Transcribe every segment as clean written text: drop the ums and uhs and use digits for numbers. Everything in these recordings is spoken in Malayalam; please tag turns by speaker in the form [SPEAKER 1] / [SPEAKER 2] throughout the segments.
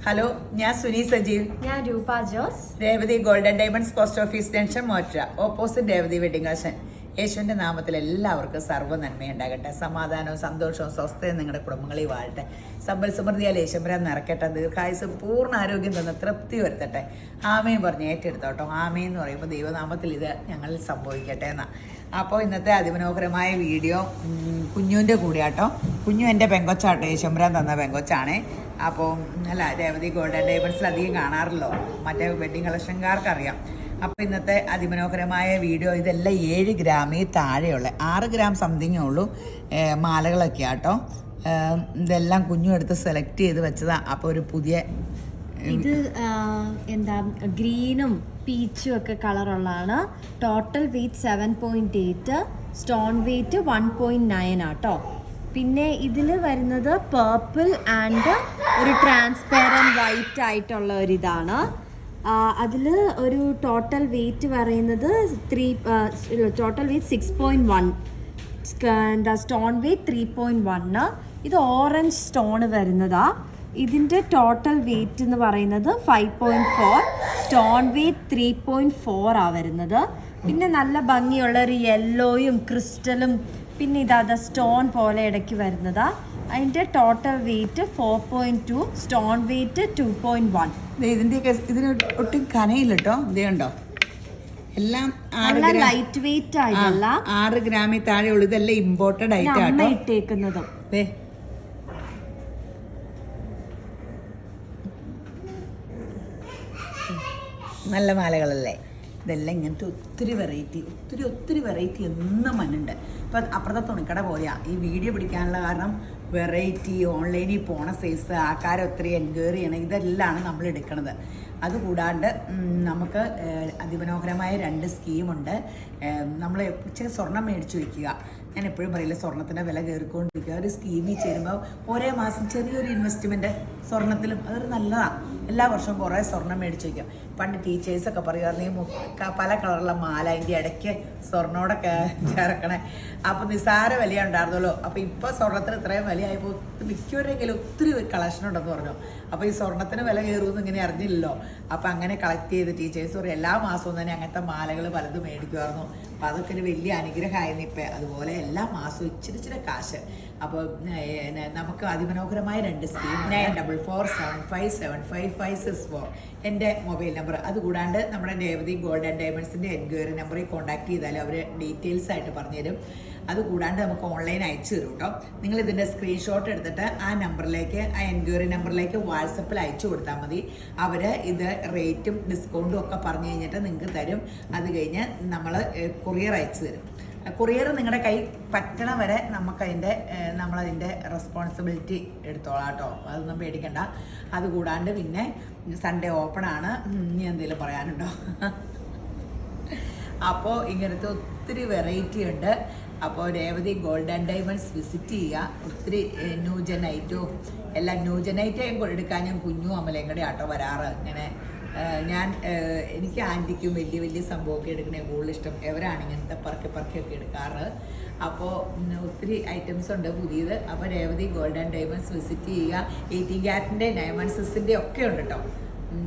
[SPEAKER 1] ഹലോ, ഞാൻ സുനി സജീവ്.
[SPEAKER 2] ഞാൻ Roopa Jose.
[SPEAKER 1] Revathi golden diamonds post office junction മോറ്റ ഓപ്പോസിറ്റ് രേവതി വെഡിങ് കളക്ഷൻ. യേശുവിൻ്റെ നാമത്തിൽ എല്ലാവർക്കും സർവ്വ നന്മയുണ്ടാകട്ടെ. സമാധാനവും സന്തോഷവും സ്വസ്ഥയും നിങ്ങളുടെ കുടുംബങ്ങളിൽ വാഴട്ടെ. സമ്പൽ സമൃദ്ധിയാൽ യേശുമ്പരാൻ നിറക്കട്ടെ. ദീർഘായുസ് പൂർണ്ണ ആരോഗ്യം തന്ന് തൃപ്തി വരുത്തട്ടെ. ആമയും പറഞ്ഞ് ഏറ്റെടുത്തോട്ടോ. ആമയെന്ന് എന്ന് പറയുമ്പോൾ ദൈവനാമത്തിൽ ഇത് ഞങ്ങളിൽ സംഭവിക്കട്ടെ എന്നാണ്. അപ്പോൾ ഇന്നത്തെ അതിമനോഹരമായ വീഡിയോ കുഞ്ഞുവിൻ്റെ കൂടെയാട്ടോ. കുഞ്ഞു എൻ്റെ പെങ്കൊച്ചാട്ടോ, യേശുമ്പരാൻ തന്ന പെങ്കൊച്ചാണ്. അപ്പോൾ അല്ല, രേവതി ഗോൾഡൻ ഡയമണ്ട്സിൽ അധികം കാണാറില്ലോ, മറ്റേ വെഡ്ഡിങ് കളക്ഷൻകാർക്കറിയാം. അപ്പോൾ ഇന്നത്തെ അതിമനോഹരമായ വീഡിയോ ഇതെല്ലാം 7 ഗ്രാമിൽ താഴെയുള്ള 6 ഗ്രാം സംതിങ്ങേ ഉള്ളൂ മാലകളൊക്കെ ആട്ടോ. ഇതെല്ലാം കുഞ്ഞു എടുത്ത് സെലക്ട് ചെയ്ത് വെച്ചതാണ്. അപ്പോൾ ഒരു പുതിയ
[SPEAKER 2] ഇത് എന്താ ഗ്രീനും പീച്ചും ഒക്കെ കളറുള്ളതാണ്. ടോട്ടൽ വെയിറ്റ് 7.8, സ്റ്റോൺ വെയിറ്റ് 1.9 ആട്ടോ. പിന്നെ ഇതിൽ വരുന്നത് പേർപ്പിൾ ആൻഡ് ഒരു ട്രാൻസ്പെറൻറ്റ് വൈറ്റ് ആയിട്ടുള്ള ഒരിതാണ്. അതിൽ ഒരു ടോട്ടൽ വെയിറ്റ് പറയുന്നത് ടോട്ടൽ വെയിറ്റ് 6.1, എന്താ സ്റ്റോൺ വെയിറ്റ് 3.1. ഇത് ഓറഞ്ച് സ്റ്റോൺ വരുന്നതാ. ഇതിൻ്റെ ടോട്ടൽ വെയിറ്റ് എന്ന് പറയുന്നത് 5.4, സ്റ്റോൺ വെയിറ്റ് 3.4 ആ വരുന്നത്. പിന്നെ നല്ല ഭംഗിയുള്ള ഒരു യെല്ലോയും ക്രിസ്റ്റലും പിന്നെ ഇതാ സ്റ്റോൺ പോലെ ഇടയ്ക്ക് വരുന്നതാ. അതിൻ്റെ ടോട്ടൽ വെയിറ്റ് 4.2, സ്റ്റോൺ വെയിറ്റ് 2.1.
[SPEAKER 1] ഇതിൻ്റെയൊക്കെ ഇതിന് ഒട്ടും കനയില്ല കേട്ടോ. ഇതുണ്ടോ, എല്ലാം
[SPEAKER 2] ലൈറ്റ് വെയിറ്റ് ആയിട്ടല്ല,
[SPEAKER 1] 6 ഗ്രാമിൽ താഴെയുള്ളൂ. ഇതെല്ലാം ഇമ്പോർട്ടഡ് ആയിട്ടാണ്
[SPEAKER 2] ഇട്ടേക്കുന്നതും.
[SPEAKER 1] നല്ല മാലകളല്ലേ ഇതെല്ലാം. ഇങ്ങനത്തെ ഒത്തിരി വെറൈറ്റി എന്നും മണ്ണുണ്ട്. ഇപ്പം അപ്പുറത്തെ തുണിക്കട പോലെയാണ് ഈ വീഡിയോ പിടിക്കാനുള്ള കാരണം. വെറൈറ്റി, ഓൺലൈനിൽ പോണ സൈസ്, ആൾക്കാരെ ഒത്തിരി എൻക്വയറി ചെയ്യണം, ഇതെല്ലാമാണ് നമ്മൾ എടുക്കുന്നത്. അതുകൂടാണ്ട് നമുക്ക് അതിമനോഹരമായ 2 സ്കീമുണ്ട്. നമ്മൾ ഇച്ചിരി സ്വർണം മേടിച്ചു വയ്ക്കുക. ഞാൻ എപ്പോഴും പറയില്ല, സ്വർണത്തിൻ്റെ വില കയറിക്കൊണ്ടിരിക്കുക. ഒരു സ്കീമിൽ ചേരുമ്പോൾ ഒരേ മാസം ചെറിയൊരു ഇൻവെസ്റ്റ്മെൻറ്റ് സ്വർണത്തിലും അതൊരു നല്ലതാണ്. എല്ലാ വർഷവും കുറേ സ്വർണം മേടിച്ച് വയ്ക്കും. പണ്ട് ടീച്ചേഴ്സൊക്കെ പറയുമായിരുന്നു പല കളറുള്ള മാല അതിൻ്റെ ഇടയ്ക്ക് സ്വർണ്ണോടൊക്കെ ചേർക്കണേ. അപ്പോൾ നിസ്സാര വില ഉണ്ടായിരുന്നല്ലോ. അപ്പോൾ ഇപ്പോൾ സ്വർണ്ണത്തിന് ഇത്രയും വിലയായപ്പോൾ മിക്കവരെങ്കിലും ഒത്തിരി കളക്ഷൻ ഉണ്ടെന്ന് പറഞ്ഞു. അപ്പോൾ ഈ സ്വർണ്ണത്തിന് വില കയറുമെന്ന് ഇങ്ങനെ അറിഞ്ഞില്ലല്ലോ. അപ്പോൾ അങ്ങനെ കളക്ട് ചെയ്ത് ടീച്ചേഴ്സ് പറയും എല്ലാ മാസവും തന്നെ അങ്ങനത്തെ മാലകൾ പലതും മേടിക്കുമായിരുന്നു. അപ്പോൾ അതൊക്കെ ഒരു വലിയ അനുഗ്രഹമായിരുന്നു. ഇപ്പം അതുപോലെ എല്ലാ മാസവും ഇച്ചിരി കാശ്. അപ്പോൾ നമുക്ക് അതിമനോഹരമായ 2 സ്കീം 9447575564 എൻ്റെ മൊബൈൽ നമ്പർ. അതുകൂടാണ്ട് നമ്മുടെ രേവതി ഗോൾഡൻ ഡയമണ്ട്സിൻ്റെ എൻക്വയറി നമ്പറിൽ കോൺടാക്ട് ചെയ്താൽ അവർ ഡീറ്റെയിൽസ് ആയിട്ട് പറഞ്ഞുതരും. അതുകൂടാണ്ട് നമുക്ക് ഓൺലൈൻ അയച്ചു തരും കേട്ടോ. നിങ്ങൾ ഇതിൻ്റെ സ്ക്രീൻഷോട്ട് എടുത്തിട്ട് ആ നമ്പറിലേക്ക്, ആ എൻക്വയറി നമ്പറിലേക്ക് വാട്സപ്പിൽ അയച്ചു കൊടുത്താൽ മതി. അവർ ഇത് റേറ്റും ഡിസ്കൗണ്ടും ഒക്കെ പറഞ്ഞു കഴിഞ്ഞിട്ട് നിങ്ങൾക്ക് തരും. അത് കഴിഞ്ഞ് നമ്മൾ കൊറിയർ അയച്ചു തരും. കൊറിയർ നിങ്ങളുടെ കൈ പറ്റണ വരെ നമ്മളതിൻ്റെ റെസ്പോൺസിബിലിറ്റി എടുത്തോളാം കേട്ടോ. അതൊന്നും പേടിക്കണ്ട. അതുകൂടാണ്ട് പിന്നെ സൺഡേ ഓപ്പൺ ആണ്. ഇനി എന്തെങ്കിലും പറയാനുണ്ടോ? അപ്പോൾ ഇങ്ങനത്തെ ഒത്തിരി വെറൈറ്റി ഉണ്ട്. അപ്പോൾ രേവതി ഗോൾഡൻ ഡയമണ്ട്സ് വിസിറ്റ് ചെയ്യുക. ഒത്തിരി ന്യൂജൻ ഐറ്റവും എല്ലാം ന്യൂജൻ ഐറ്റം എടുക്കാൻ ഞാൻ കുഞ്ഞു അമലയും കൂടെ ആട്ടോ വരാറ്. ഇങ്ങനെ എനിക്ക് ആൻറ്റിക്കും വലിയ സംഭവമൊക്കെ എടുക്കണേ കൂടുതൽ ഇഷ്ടം. എവരാണ് ഇങ്ങനത്തെ പറക്കിയൊക്കെ എടുക്കാറ്. അപ്പോൾ ഒത്തിരി ഐറ്റംസ് ഉണ്ട് പുതിയത്. അപ്പോൾ രേവതി ഗോൾഡൻ ഡയമണ്ട്സ് വിസിറ്റ് ചെയ്യുക. 18 ക്യാരറ്റിൻ്റെ 916ൻ്റെ ഒക്കെ ഉണ്ട് കേട്ടോ.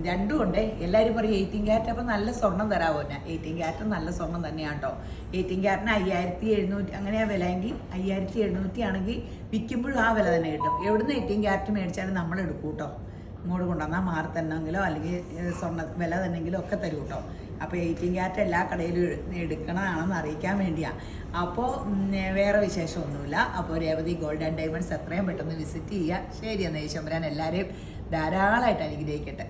[SPEAKER 1] രണ്ടും ഉണ്ട്. എല്ലാവരും പറയും 18 ക്യാരറ്റ് അപ്പോൾ നല്ല സ്വർണം തരാമോ? 18 ക്യാരറ്റ് നല്ല സ്വർണം തന്നെയാണ് കേട്ടോ. 18 ക്യാരറ്റിന് 5700 അങ്ങനെയാണ് വില. എങ്കിൽ 5700 ആണെങ്കിൽ വിൽക്കുമ്പോഴും ആ വില തന്നെ കിട്ടും. എവിടുന്ന് 18 ക്യാരറ്റ് മേടിച്ചാലും നമ്മൾ എടുക്കും കേട്ടോ. ഇങ്ങോട്ട് കൊണ്ടുവന്നാൽ മാറി തന്നെങ്കിലോ അല്ലെങ്കിൽ സ്വർണ്ണ വില തന്നെങ്കിലോ ഒക്കെ തരും കേട്ടോ. അപ്പോൾ 18 ക്യാരറ്റ് എല്ലാ കടയിലും എടുക്കണതാണെന്ന് അറിയിക്കാൻ വേണ്ടിയാണ്. അപ്പോൾ വേറെ വിശേഷമൊന്നുമില്ല. അപ്പോൾ രേവതി ഗോൾഡൻ ഡയമണ്ട്സ് എത്രയും പെട്ടെന്ന് വിസിറ്റ് ചെയ്യുക. ശരി, എന്നാൽ ഈശ്വരൻ എല്ലാവരെയും ധാരാളമായിട്ട് അനുഗ്രഹിക്കട്ടെ.